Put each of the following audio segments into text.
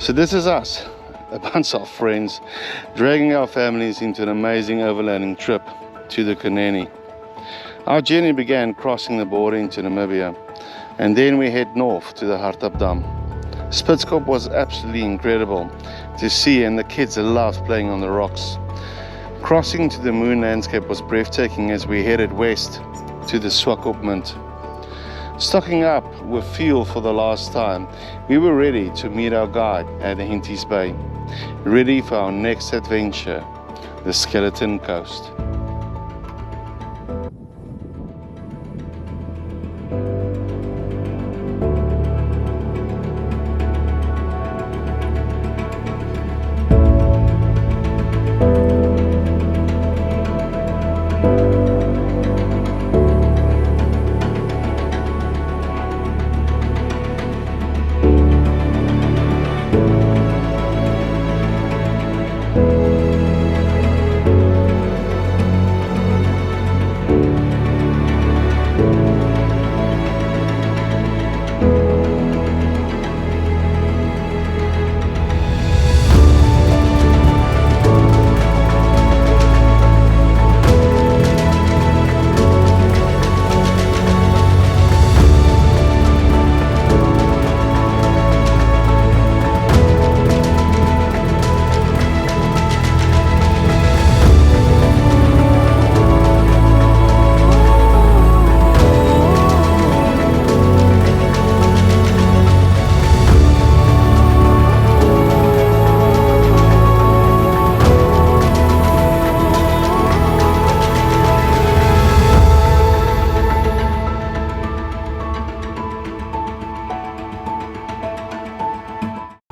So this is us, a bunch of friends, dragging our families into an amazing overlanding trip to the Kunene. Our journey began crossing the border into Namibia, and then we head north to the Dam. Spitskop was absolutely incredible to see, and the kids loved playing on the rocks. Crossing to the moon landscape was breathtaking as we headed west to the Swakopmund. Stocking up with fuel for the last time, we were ready to meet our guide at Hinties Bay, ready for our next adventure, the Skeleton Coast.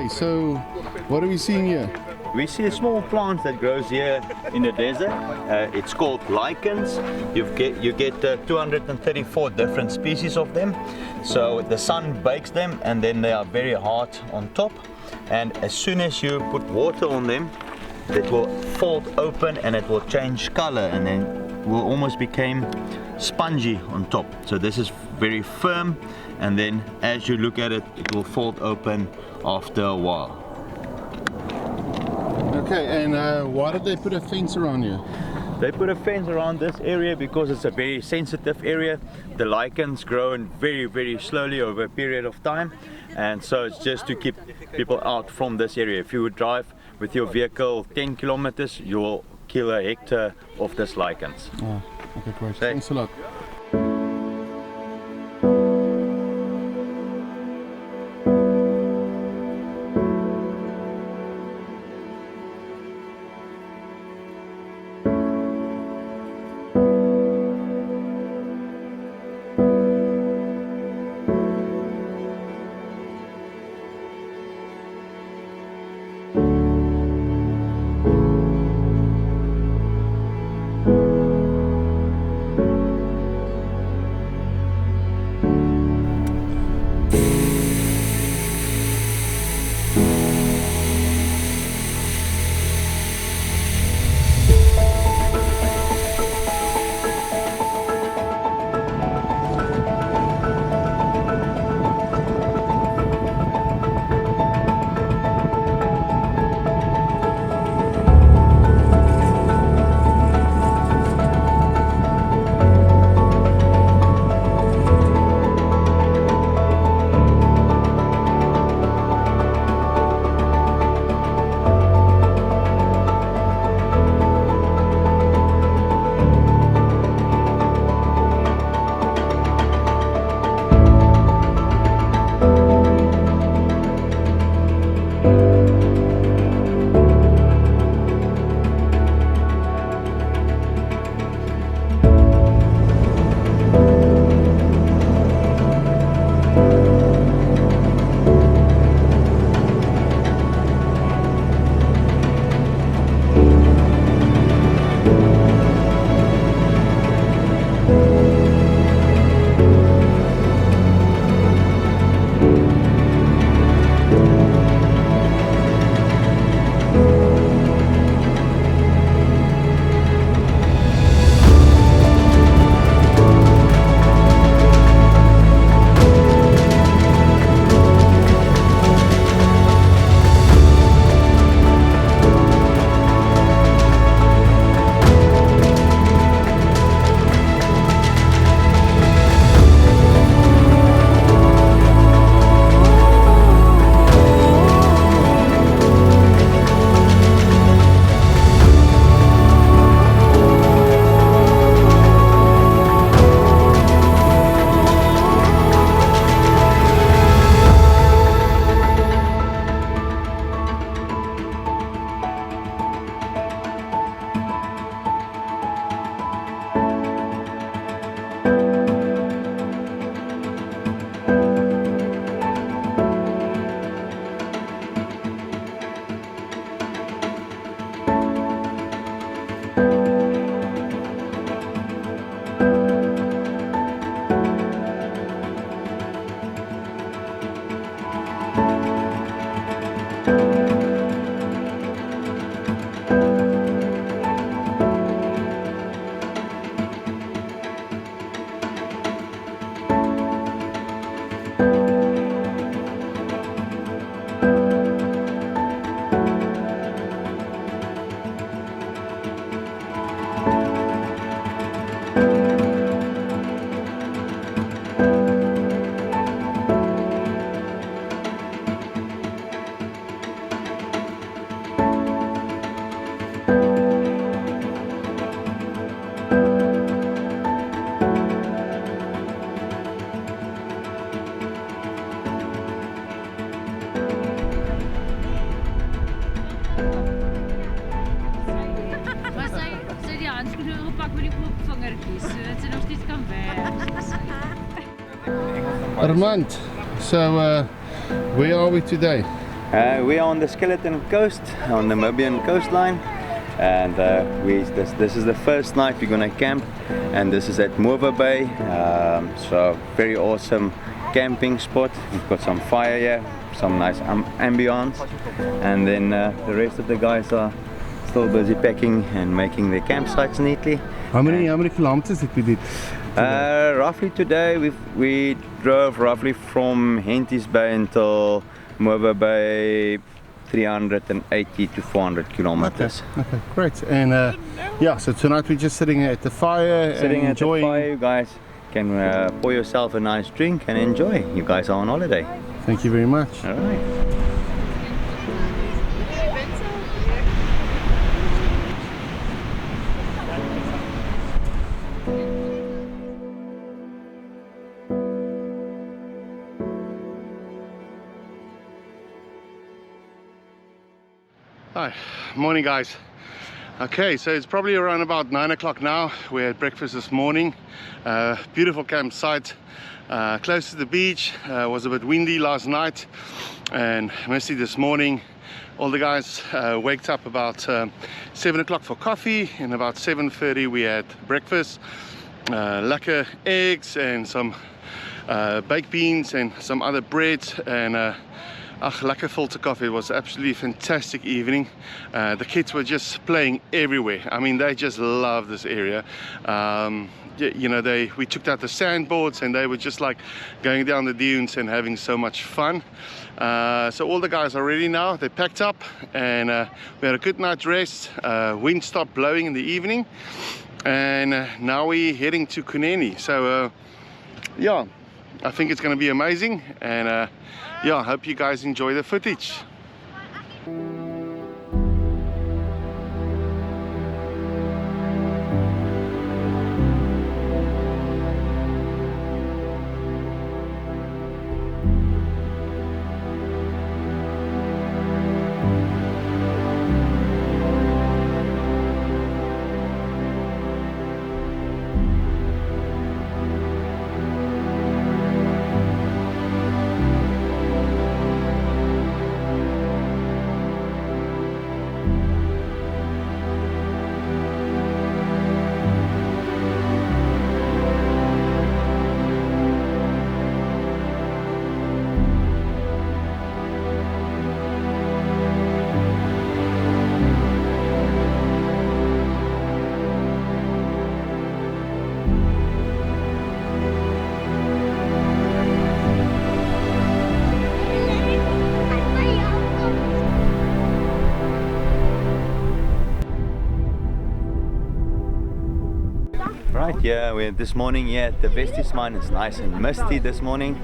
So, what are we seeing here? We see a small plant that grows here in the desert. It's called lichens. You get 234 different species of them. So the sun bakes them and then they are very hard on top. And as soon as you put water on them, it will fold open and it will change color and then will almost become spongy on top. So this is very firm, and then as you look at it, it will fold open after a while. Okay, and why did they put a fence around here? They put a fence around this area because it's a very sensitive area. The lichens grow very slowly over a period of time, and so it's just to keep people out from this area. If you would drive with your vehicle 10 kilometers, you will kill a hectare of this lichens. Oh, okay, great. Thanks a lot. vingertjies, sodat sy nog steeds kan werk. Armand, so where are we today? We are on the Skeleton Coast, on the Namibian coastline, and this is the first night we're gonna camp, and this is at Mowe Bay. So very awesome camping spot. We've got some fire here, some nice ambience, and then the rest of the guys are still busy packing and making their campsites neatly. How many kilometers did we do? Roughly today we drove roughly from Henties Bay until Mowe Bay, 380 to 400 kilometers. Okay, great. And yeah, so tonight we're just sitting at the fire Sitting and at enjoying. the fire, you guys can pour yourself a nice drink and enjoy. You guys are on holiday. Thank you very much. All right. Hi, morning guys. Okay, so it's probably around about 9 o'clock now. We had breakfast this morning. Beautiful campsite, close to the beach. Was a bit windy last night and mostly this morning. All the guys waked up about 7 o'clock for coffee, and about 7:30 we had breakfast. Lekker eggs and some baked beans and some other bread, and lekker filter coffee. It was absolutely fantastic evening. The kids were just playing everywhere. I mean, they just love this area. You know, we took out the sandboards and they were just like going down the dunes and having so much fun. So all the guys are ready now. They packed up and we had a good night's rest. Wind stopped blowing in the evening, and now we're heading to Kunene. So yeah, I think it's going to be amazing, and yeah, I hope you guys enjoy the footage. Right, yeah, this morning here at the Vestis mine. It's nice and misty this morning.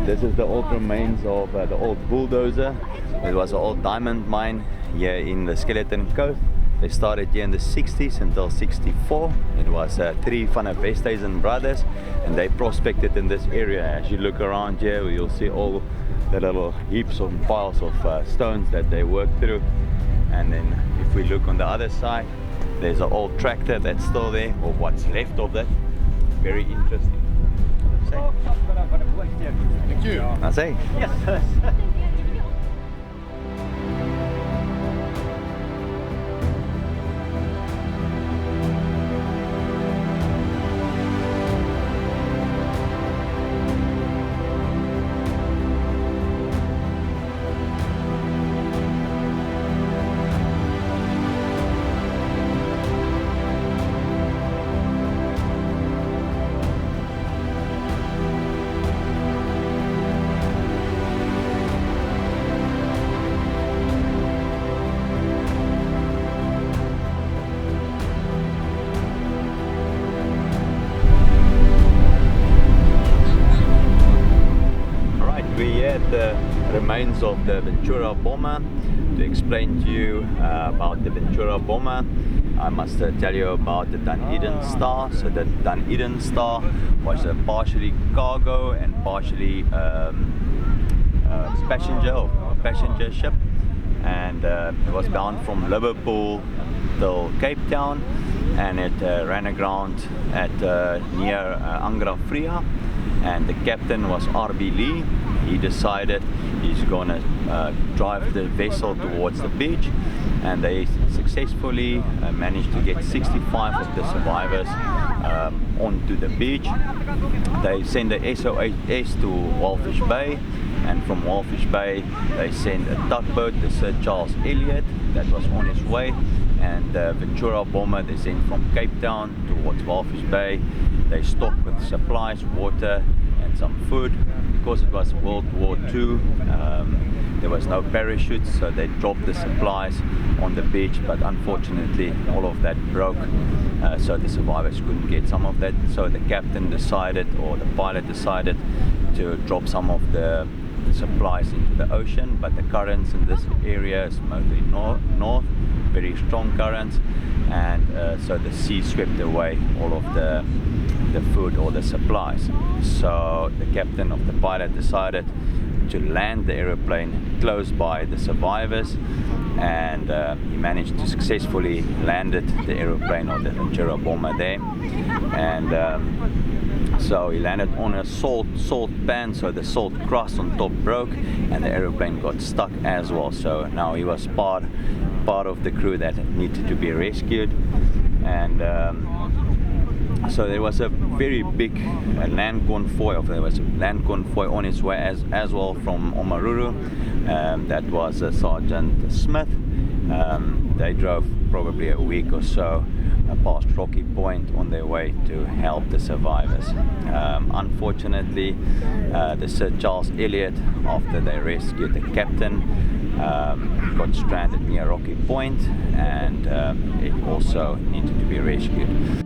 This is the old remains of the old bulldozer. It was an old diamond mine here in the Skeleton Coast. They started here in the 60s until 64. It was three van der Westhuizen brothers, and they prospected in this area. As you look around here, you'll see all the little heaps of piles of stones that they worked through. And then if we look on the other side, there's an old tractor that's still there, or what's left of that. Very interesting. Thank you. I say. Yes. The remains of the Ventura bomber. To explain to you about the Ventura bomber, I must tell you about the Dunedin Star. So the Dunedin Star was a partially cargo and partially passenger ship, and it was bound from Liverpool till Cape Town. and it ran aground at near Angra Fria, and the captain was R.B. Lee. He decided he's gonna drive the vessel towards the beach, and they successfully managed to get 65 of the survivors onto the beach. They sent the SOS to Walfish Bay, and from Walfish Bay they sent a tugboat, the Sir Charles Elliot, that was on its way, and the Ventura bomber they sent from Cape Town towards Walfish Bay. They stocked with supplies, water and some food. Because it was World War II, there was no parachutes, so they dropped the supplies on the beach, but unfortunately all of that broke, so the survivors couldn't get some of that. So the captain decided, or the pilot decided, to drop some of the supplies into the ocean, but the currents in this area is mostly north, very strong currents, and so the sea swept away all of the food or the supplies. So the captain of the pilot decided to land the aeroplane close by the survivors, and he managed to successfully landed the aeroplane, or the Ventura bomber there, and so he landed on a salt pan, so the salt crust on top broke and the aeroplane got stuck as well. So now he was part of the crew that needed to be rescued, and so there was a very big land convoy, there was a land convoy on its way as well from Omaruru. That was Sergeant Smith. They drove probably a week or so past Rocky Point on their way to help the survivors. Unfortunately, the Sir Charles Elliot, after they rescued the captain, got stranded near Rocky Point, and it also needed to be rescued.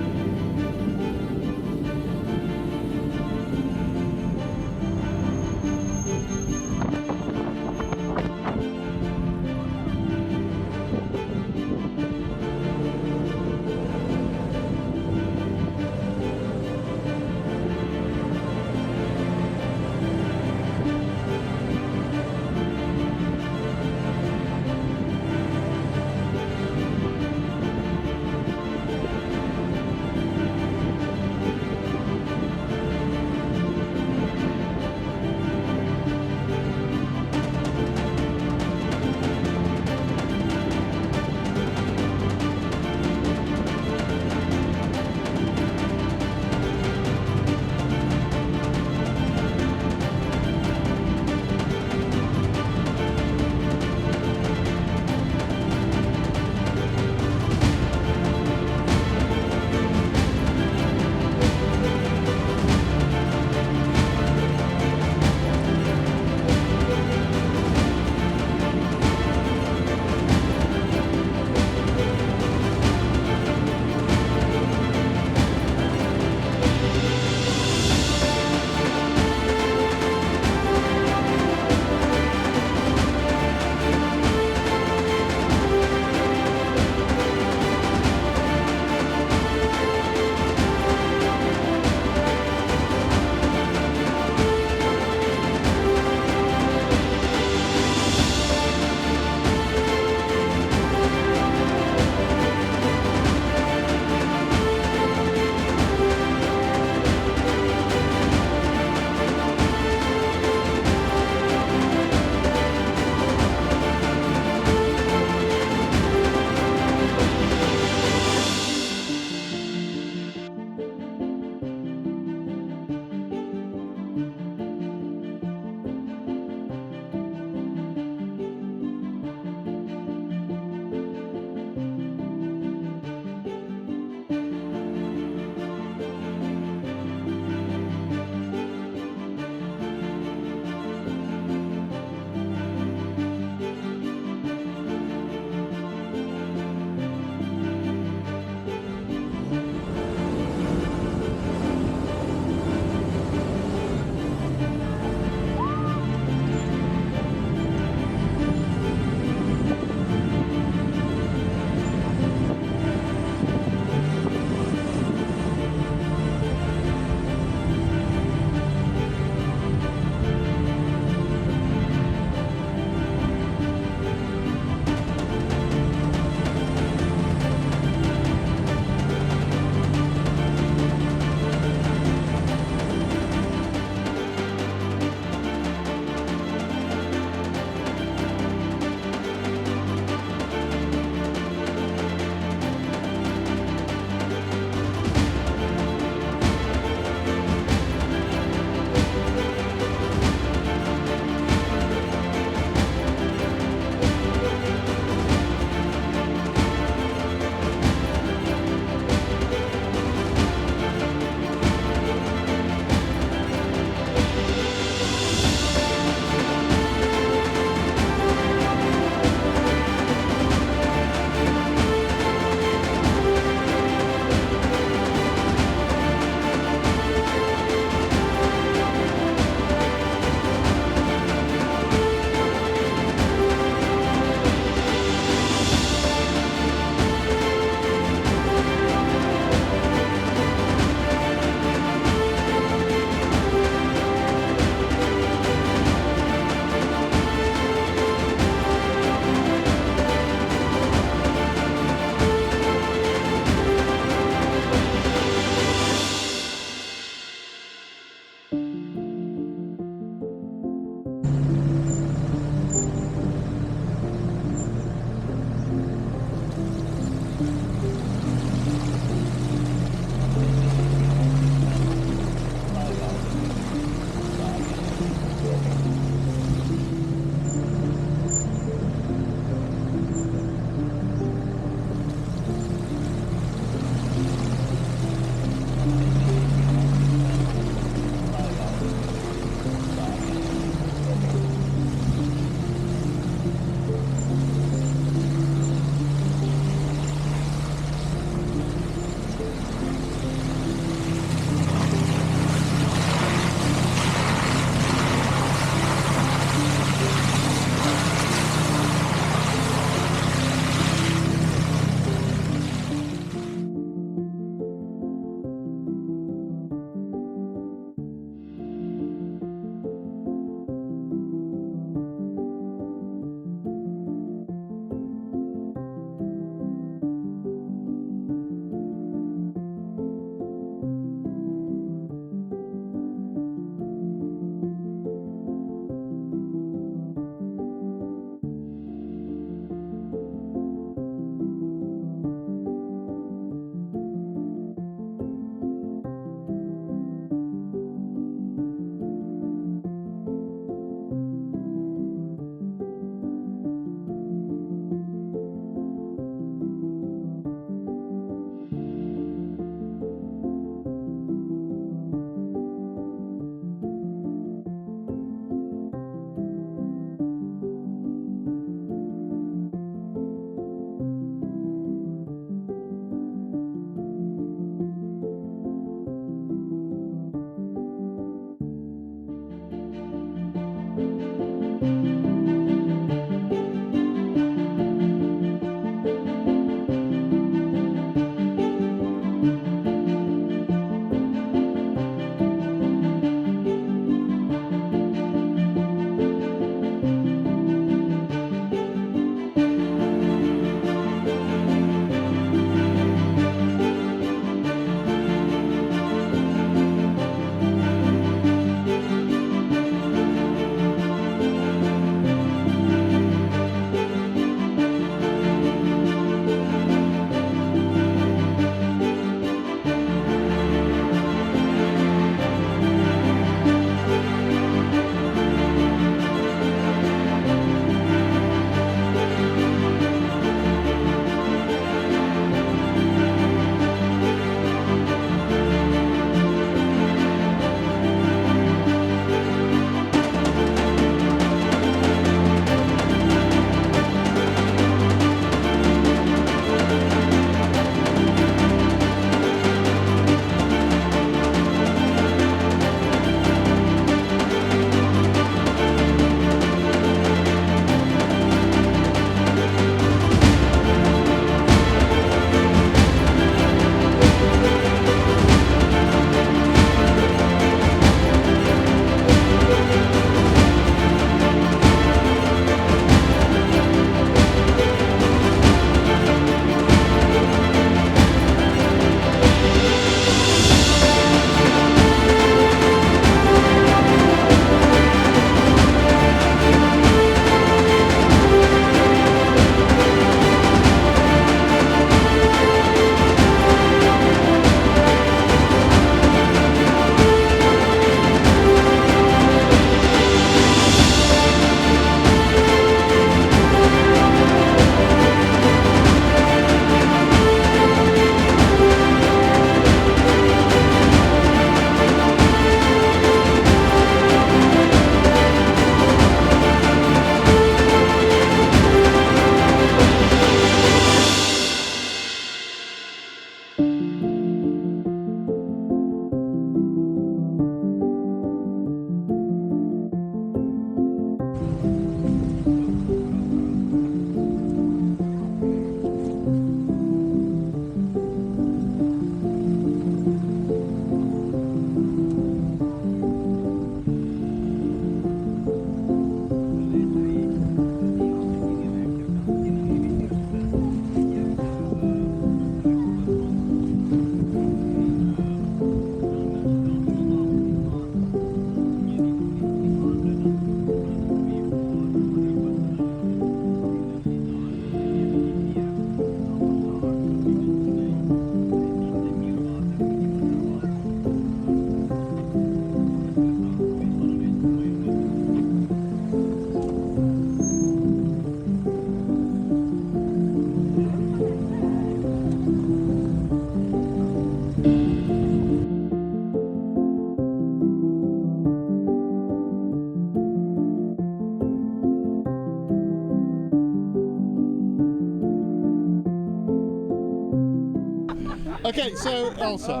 Okay, so Elsa,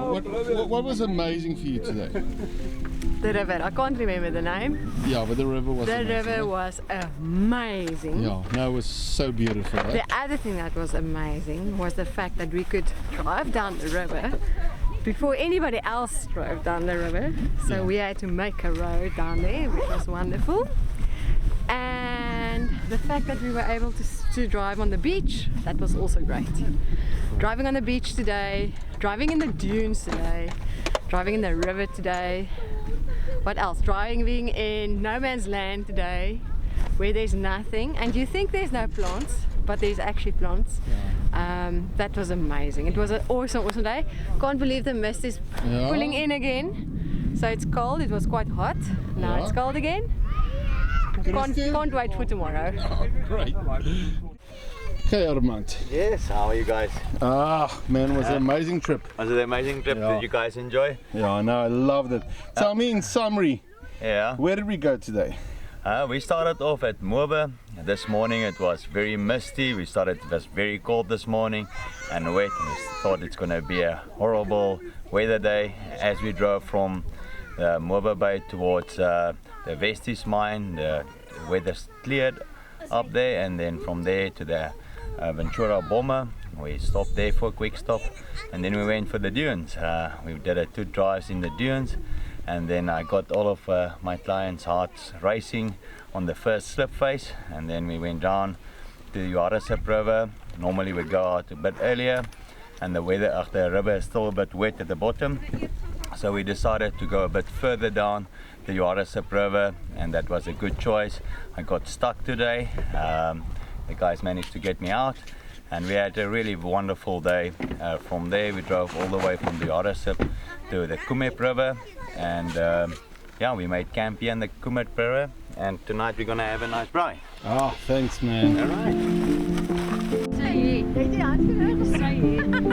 what was amazing for you today? The river. I can't remember the name. Yeah, but the river was The amazing. river was amazing. Yeah, no, it was so beautiful. Eh? The other thing that was amazing was the fact that we could drive down the river before anybody else drove down the river. So we had to make a road down there, which was wonderful. And the fact that we were able to drive on the beach, that was also great. Driving on the beach today, driving in the dunes today, driving in the river today. What else? Driving in no man's land today, where there's nothing, and you think there's no plants, but there's actually plants. That was amazing. It was an awesome day. Can't believe the mist is pulling in again. So it's cold. It was quite hot. Now it's cold again. Can't wait for tomorrow. Oh, great. Okay, Armand. Yes, how are you guys? Ah, man, it was an amazing trip. Was it an amazing trip? Yeah. Did you guys enjoy? Yeah, no, I loved it. Tell me in summary, Yeah. where did we go today? We started off at Mowe Bay. This morning it was very misty. It was very cold this morning and wet. We thought it's going to be a horrible weather day as we drove from Mowe Bay towards the Vesties mine. The weather's cleared up there, and then from there to the Ventura Bomber. We stopped there for a quick stop, and then we went for the dunes. We did 2 drives in the dunes, and then I got all of my clients' hearts racing on the first slip face, and then we went down to the Uarasip River. Normally we go out a bit earlier, and the weather after the river is still a bit wet at the bottom, so we decided to go a bit further down the Uarasip River, and that was a good choice. I got stuck today. The guys managed to get me out, and we had a really wonderful day. From there we drove all the way from the Uarasip to the Khumib River, and yeah, we made camp here in the Khumib River, and tonight we're gonna have a nice braai. Oh, thanks, man. All right.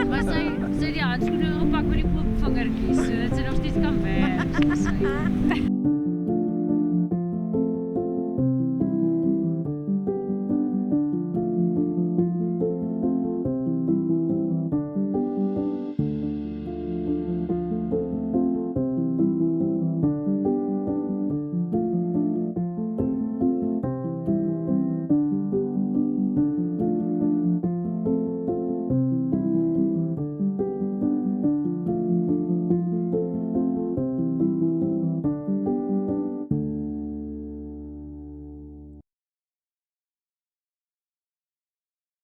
Maar sy die handskoene gepak met die oop vingertjies, sodat sy nog steeds kan werk.